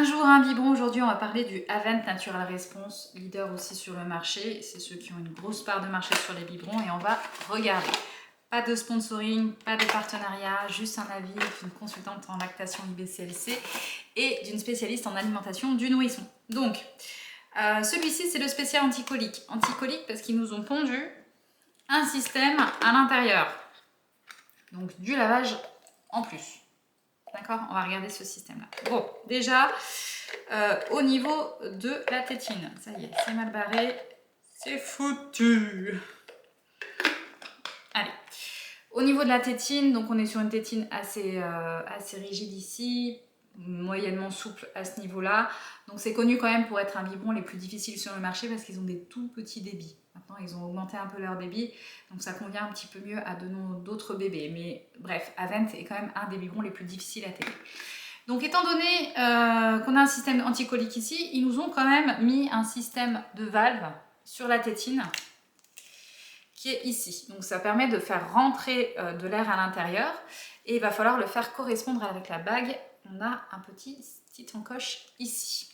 Un jour, un biberon. Aujourd'hui, on va parler du Avent Natural Response, leader aussi sur le marché. C'est ceux qui ont une grosse part de marché sur les biberons et on va regarder. Pas de sponsoring, pas de partenariat, juste un avis d'une consultante en lactation IBCLC et d'une spécialiste en alimentation du nourrisson. Donc, celui-ci, c'est le spécial anticolique. Anticolique parce qu'ils nous ont pondu un système à l'intérieur. Donc, du lavage en plus. D'accord? On va regarder ce système-là. Bon, déjà, au niveau de la tétine, ça y est, c'est mal barré, c'est foutu. Allez, au niveau de la tétine, donc on est sur une tétine assez rigide ici, moyennement souple à ce niveau-là. Donc c'est connu quand même pour être un biberon les plus difficiles sur le marché parce qu'ils ont des tout petits débits. Maintenant, ils ont augmenté un peu leur débit, donc ça convient un petit peu mieux à d'autres bébés. Mais bref, Avent est quand même un des biberons les plus difficiles à téter. Donc étant donné qu'on a un système anticolique ici, ils nous ont quand même mis un système de valve sur la tétine qui est ici. Donc ça permet de faire rentrer de l'air à l'intérieur et il va falloir le faire correspondre avec la bague. On a un petit encoche ici.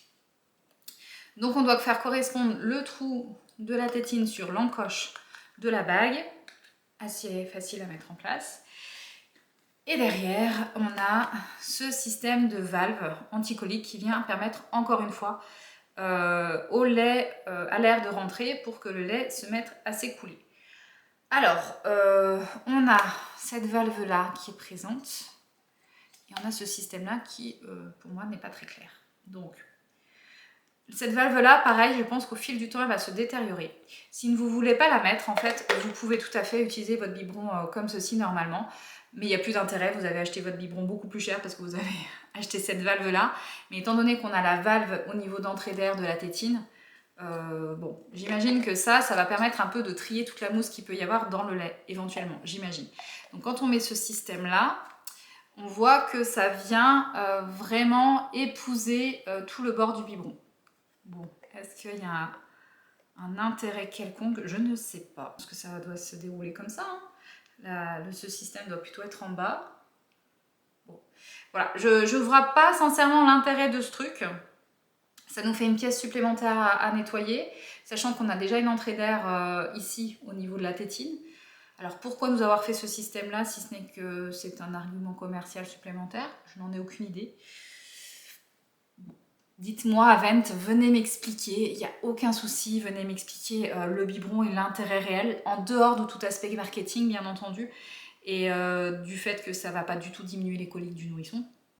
Donc on doit faire correspondre le trou de la tétine sur l'encoche de la bague. Assez facile à mettre en place. Et derrière, on a ce système de valve anticolique qui vient permettre encore une fois au lait, à l'air de rentrer pour que le lait se mette à s'écouler. Alors, on a cette valve-là qui est présente et on a ce système-là qui, pour moi, n'est pas très clair. Donc, cette valve-là, pareil, je pense qu'au fil du temps, elle va se détériorer. Si vous ne voulez pas la mettre, en fait, vous pouvez tout à fait utiliser votre biberon comme ceci normalement. Mais il n'y a plus d'intérêt, vous avez acheté votre biberon beaucoup plus cher parce que vous avez acheté cette valve-là. Mais étant donné qu'on a la valve au niveau d'entrée d'air de la tétine, bon, j'imagine que ça va permettre un peu de trier toute la mousse qu'il peut y avoir dans le lait, éventuellement, j'imagine. Donc quand on met ce système-là, on voit que ça vient vraiment épouser tout le bord du biberon. Bon, est-ce qu'il y a un intérêt quelconque? Je ne sais pas. Parce que ça doit se dérouler comme ça. Ce système doit plutôt être en bas. Bon. Voilà, je ne vois pas sincèrement l'intérêt de ce truc. Ça nous fait une pièce supplémentaire à nettoyer, sachant qu'on a déjà une entrée d'air ici au niveau de la tétine. Alors pourquoi nous avoir fait ce système-là, si ce n'est que c'est un argument commercial supplémentaire? Je n'en ai aucune idée. Dites-moi, Avent, venez m'expliquer, il n'y a aucun souci, venez m'expliquer le biberon et l'intérêt réel, en dehors de tout aspect marketing, bien entendu, et du fait que ça ne va pas du tout diminuer les coliques du nourrisson.